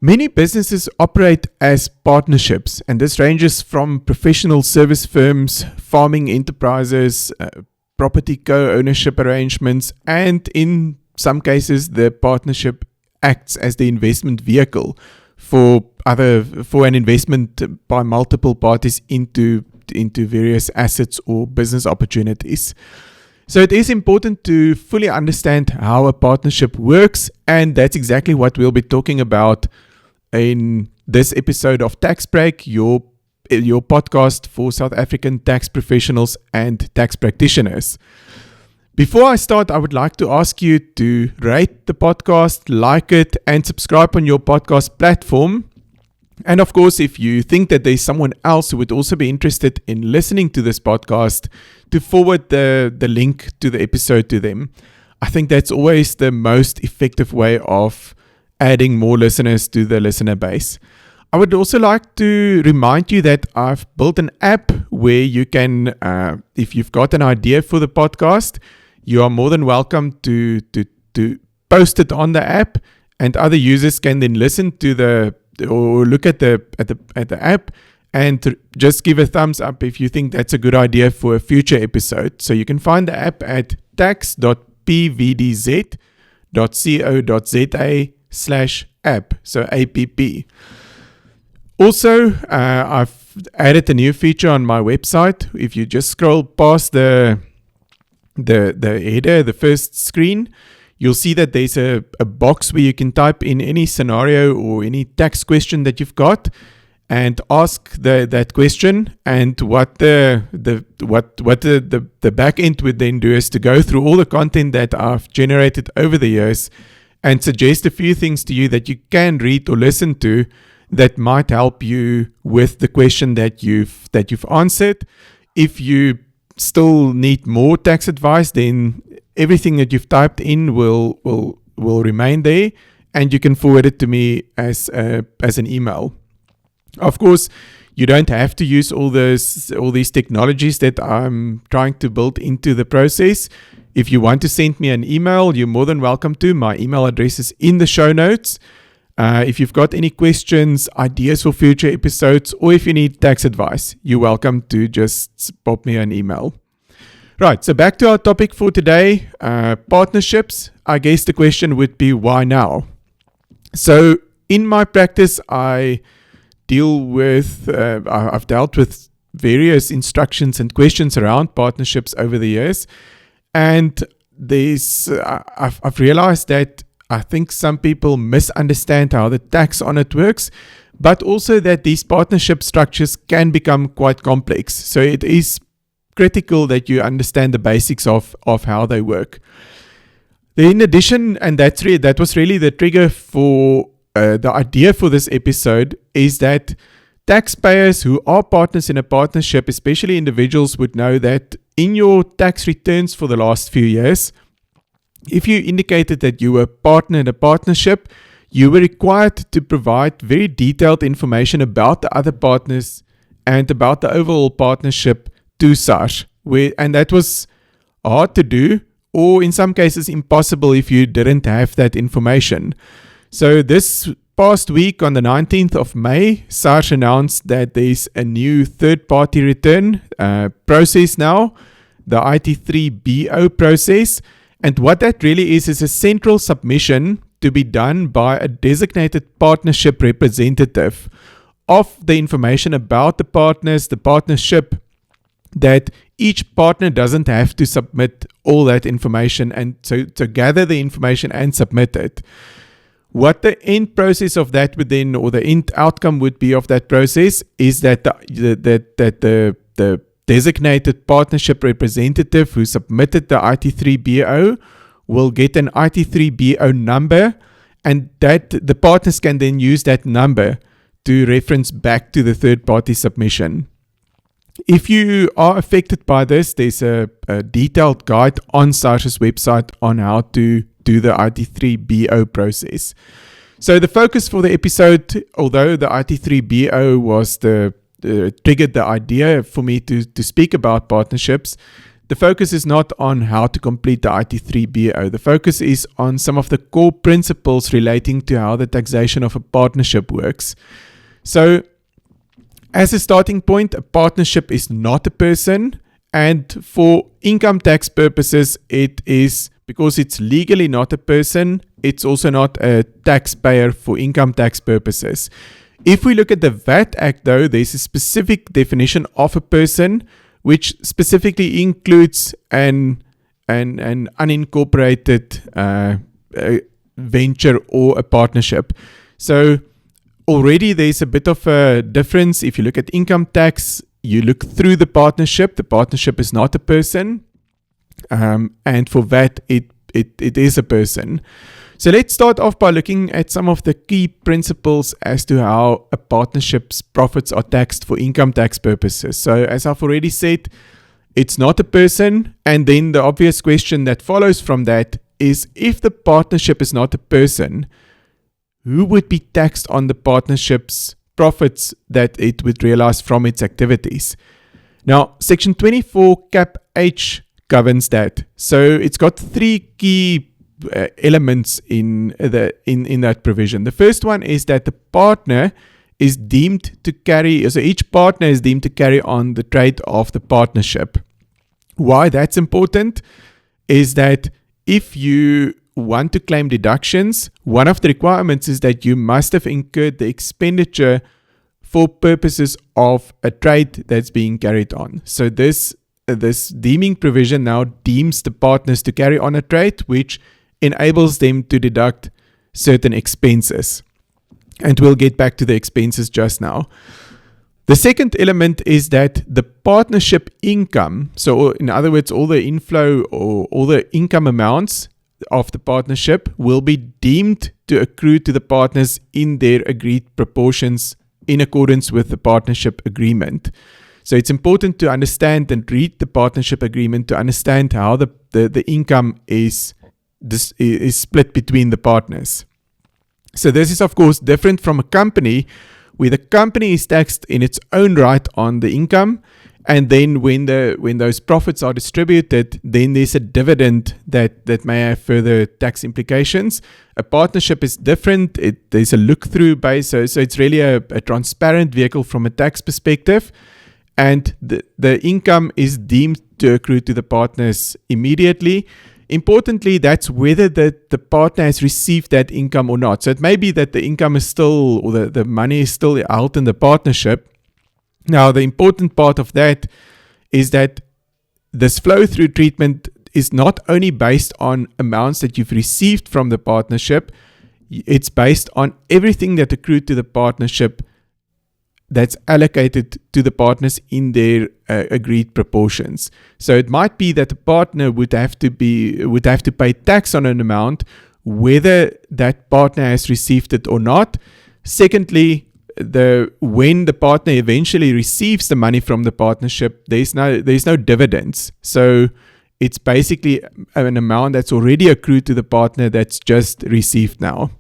Many businesses operate as partnerships, and this ranges from professional service firms, farming enterprises, property co-ownership arrangements, and in some cases, the partnership acts as the investment vehicle for an investment by multiple parties into various assets or business opportunities. So it is important to fully understand how a partnership works, and that's exactly what we'll be talking about in this episode of Tax Break, your podcast for South African tax professionals and tax practitioners. Before I start, I would like to ask you to rate the podcast, like it, and subscribe on your podcast platform. And of course, if you think that there's someone else who would also be interested in listening to this podcast, to forward the link to the episode to them. I think that's always the most effective way of adding more listeners to the listener base. I would also like to remind you that I've built an app where you can, if you've got an idea for the podcast, you are more than welcome to post it on the app, and other users can then listen to or look at the app and just give a thumbs up if you think that's a good idea for a future episode. So you can find the app at tax.pvdz.co.za/app, so app. Also, I've added a new feature on my website. If you just scroll past the header, the first screen, you'll see that there's a box where you can type in any scenario or any tax question that you've got and ask that question. And what the back end would then do is to go through all the content that I've generated over the years and suggest a few things to you that you can read or listen to that might help you with the question that you've answered. If you still need more tax advice, then everything that you've typed in will remain there, and you can forward it to me as an email. Of course, you don't have to use all these technologies that I'm trying to build into the process. If you want to send me an email, you're more than welcome to. My email address is in the show notes. If you've got any questions, ideas for future episodes, or if you need tax advice, you're welcome to just pop me an email. Right, so back to our topic for today, partnerships. I guess the question would be, why now? So in my practice, I've dealt with various instructions and questions around partnerships over the years. And I've realized that I think some people misunderstand how the tax on it works, but also that these partnership structures can become quite complex. So it is critical that you understand the basics of how they work. In addition, and that was really the trigger for the idea for this episode, is that taxpayers who are partners in a partnership, especially individuals, would know that in your tax returns for the last few years, if you indicated that you were a partner in a partnership, you were required to provide very detailed information about the other partners and about the overall partnership to SARS, and that was hard to do, or in some cases impossible if you didn't have that information. So this past week, on the 19th of May, SARS announced that there's a new third-party return process now, the IT3BO process. And what that really is a central submission to be done by a designated partnership representative of the information about the partners, the partnership, that each partner doesn't have to submit all that information, and so to gather the information and submit it. What the end process of that would then, or the end outcome would be of that process, is that the designated partnership representative who submitted the IT3BO will get an IT3BO number, and that the partners can then use that number to reference back to the third-party submission. If you are affected by this, there's a detailed guide on SARS's website on how to do the IT3BO process. So the focus for the episode, although the IT3BO was triggered the idea for me to speak about partnerships, the focus is not on how to complete the IT3BO. The focus is on some of the core principles relating to how the taxation of a partnership works. So, as a starting point, a partnership is not a person, and for income tax purposes, it is, because it's legally not a person, it's also not a taxpayer for income tax purposes. If we look at the VAT Act, though, there's a specific definition of a person, which specifically includes an unincorporated venture or a partnership. So already there's a bit of a difference. If you look at income tax, you look through the partnership. The partnership is not a person. And for VAT, it is a person. So let's start off by looking at some of the key principles as to how a partnership's profits are taxed for income tax purposes. So as I've already said, it's not a person. And then the obvious question that follows from that is, if the partnership is not a person, who would be taxed on the partnership's profits that it would realize from its activities? Now, Section 24 Cap H governs that. So it's got three key elements in that provision. The first one is that the partner is deemed to carry, so each partner is deemed to carry on the trade of the partnership. Why that's important is that if you want to claim deductions, one of the requirements is that you must have incurred the expenditure for purposes of a trade that's being carried on. So this deeming provision now deems the partners to carry on a trade, which enables them to deduct certain expenses. And we'll get back to the expenses just now. The second element is that the partnership income, so in other words, all the inflow or all the income amounts of the partnership will be deemed to accrue to the partners in their agreed proportions in accordance with the partnership agreement. So it's important to understand and read the partnership agreement to understand how the income is split between the partners. So this is, of course, different from a company, where the company is taxed in its own right on the income, and then when those profits are distributed, then there's a dividend that may have further tax implications. A partnership is different. There's a look-through base, so it's really a transparent vehicle from a tax perspective, and the income is deemed to accrue to the partners immediately. Importantly, that's whether the partner has received that income or not. So it may be that the income is still, or the money is still out in the partnership. Now, the important part of that is that this flow-through treatment is not only based on amounts that you've received from the partnership, it's based on everything that accrued to the partnership that's allocated to the partners in their agreed proportions. So it might be that the partner would have to pay tax on an amount, whether that partner has received it or not. Secondly, when the partner eventually receives the money from the partnership, there's no dividends. So it's basically an amount that's already accrued to the partner that's just received now.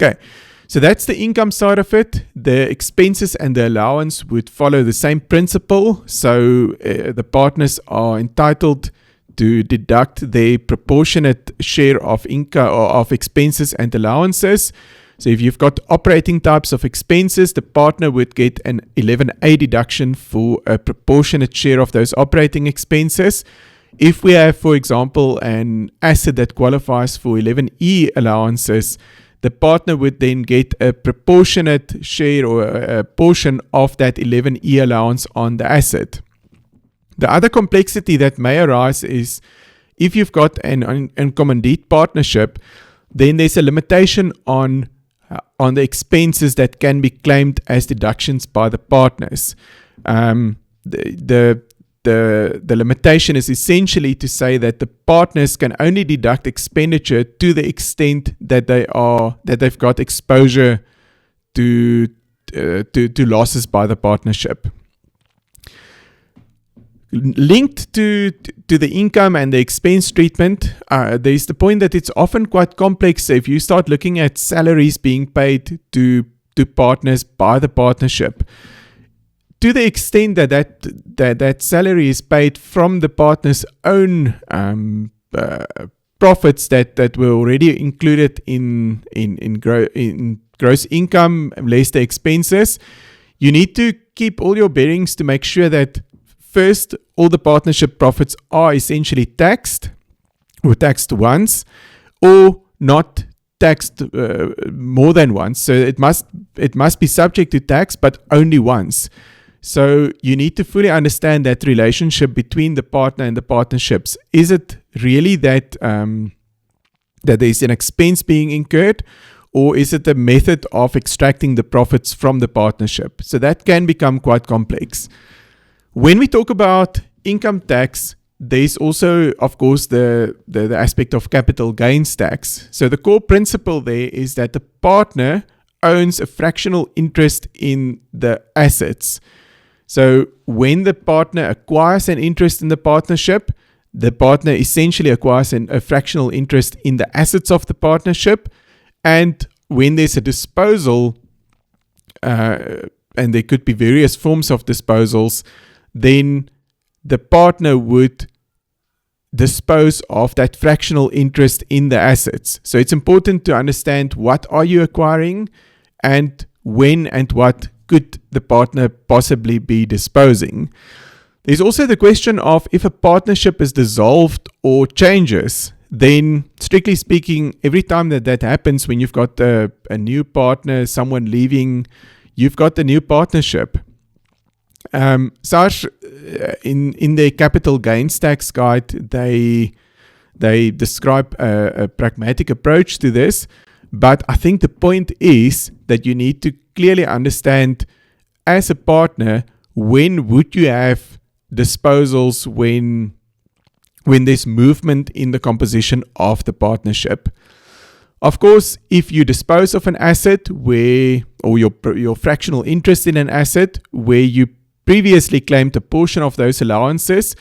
Okay. So that's the income side of it. The expenses and the allowance would follow the same principle. So the partners are entitled to deduct their proportionate share of income or of expenses and allowances. So if you've got operating types of expenses, the partner would get an 11A deduction for a proportionate share of those operating expenses. If we have, for example, an asset that qualifies for 11E allowances, the partner would then get a proportionate share or a portion of that 11E allowance on the asset. The other complexity that may arise is if you've got an uncommandite partnership, then there's a limitation on the expenses that can be claimed as deductions by the partners. The limitation is essentially to say that the partners can only deduct expenditure to the extent that they've got exposure to losses by the partnership. Linked to the income and the expense treatment, there's the point that it's often quite complex if you start looking at salaries being paid to partners by the partnership. to the extent that salary is paid from the partner's own profits that were already included in gross income, less the expenses, you need to keep all your bearings to make sure that first, all the partnership profits are essentially taxed, or taxed once, or not taxed more than once. So it must be subject to tax, but only once. So you need to fully understand that relationship between the partner and the partnerships. Is it really that there is an expense being incurred, or is it a method of extracting the profits from the partnership? So that can become quite complex. When we talk about income tax, there's also, of course, the aspect of capital gains tax. So the core principle there is that the partner owns a fractional interest in the assets. So when the partner acquires an interest in the partnership, the partner essentially acquires a fractional interest in the assets of the partnership. And when there's a disposal, and there could be various forms of disposals, then the partner would dispose of that fractional interest in the assets. So it's important to understand what are you acquiring and when and what could the partner possibly be disposing. There's also the question of if a partnership is dissolved or changes, then strictly speaking, every time that happens, when you've got a new partner, someone leaving, you've got a new partnership. SARS, in their capital gains tax guide, they describe a pragmatic approach to this, but I think the point is that you need to clearly understand, as a partner, when would you have disposals when there's movement in the composition of the partnership. Of course, if you dispose of an asset or your fractional interest in an asset where you previously claimed a portion of those allowances,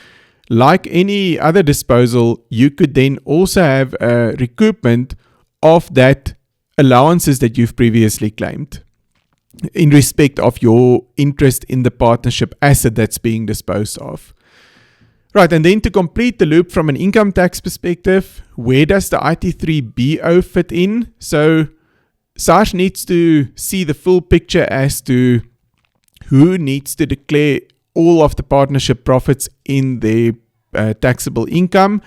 like any other disposal, you could then also have a recoupment of that allowances that you've previously claimed in respect of your interest in the partnership asset that's being disposed of. Right, and then to complete the loop from an income tax perspective, where does the IT3BO fit in? So SARS needs to see the full picture as to who needs to declare all of the partnership profits in their taxable income.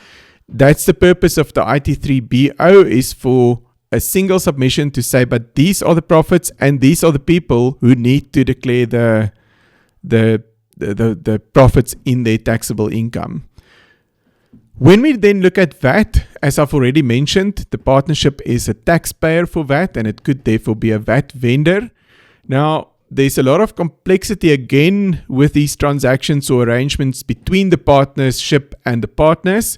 That's the purpose of the IT3BO, is for a single submission to say, but these are the profits and these are the people who need to declare the profits in their taxable income. When we then look at VAT, as I've already mentioned, the partnership is a taxpayer for VAT and it could therefore be a VAT vendor. Now, there's a lot of complexity again with these transactions or arrangements between the partnership and the partners.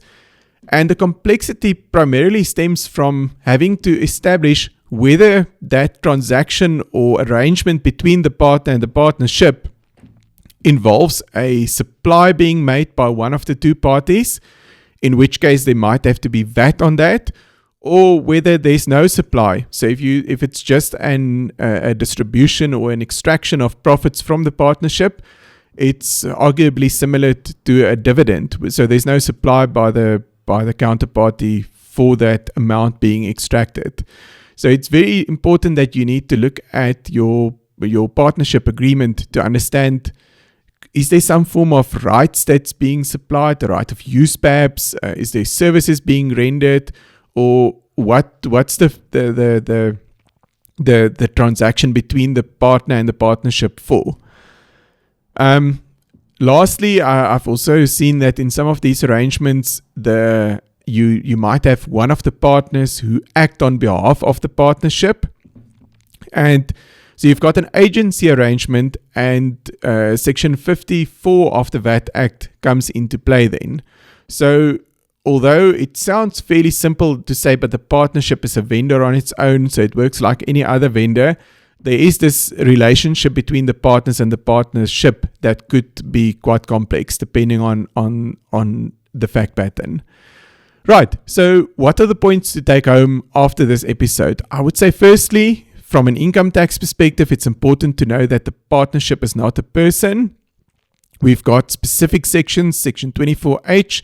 And the complexity primarily stems from having to establish whether that transaction or arrangement between the partner and the partnership involves a supply being made by one of the two parties, in which case there might have to be VAT on that, or whether there's no supply. So if it's just a distribution or an extraction of profits from the partnership, it's arguably similar to a dividend. So there's no supply by the counterparty for that amount being extracted. So it's very important that you need to look at your partnership agreement to understand, is there some form of rights that's being supplied, the right of use perhaps? Is there services being rendered, or what's the transaction between the partner and the partnership for? Lastly, I've also seen that in some of these arrangements, you might have one of the partners who act on behalf of the partnership. And so you've got an agency arrangement, and Section 54 of the VAT Act comes into play then. So although it sounds fairly simple to say, but the partnership is a vendor on its own, so it works like any other vendor, there is this relationship between the partners and the partnership that could be quite complex depending on the fact pattern. Right, so what are the points to take home after this episode? I would say firstly, from an income tax perspective, it's important to know that the partnership is not a person. We've got specific sections, Section 24H,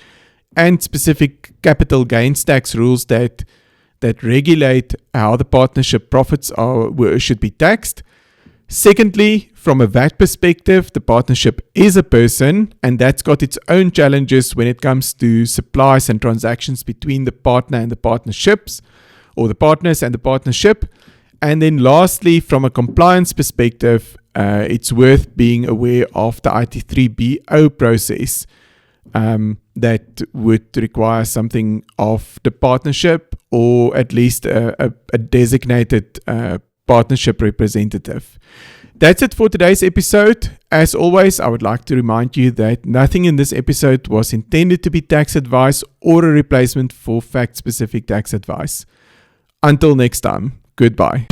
and specific capital gains tax rules that regulate how the partnership profits should be taxed. Secondly, from a VAT perspective, the partnership is a person, and that's got its own challenges when it comes to supplies and transactions between the partner and the partnerships, or the partners and the partnership. And then lastly, from a compliance perspective, it's worth being aware of the IT3BO process that would require something of the partnership, or at least a designated partnership representative. That's it for today's episode. As always, I would like to remind you that nothing in this episode was intended to be tax advice or a replacement for fact-specific tax advice. Until next time, goodbye.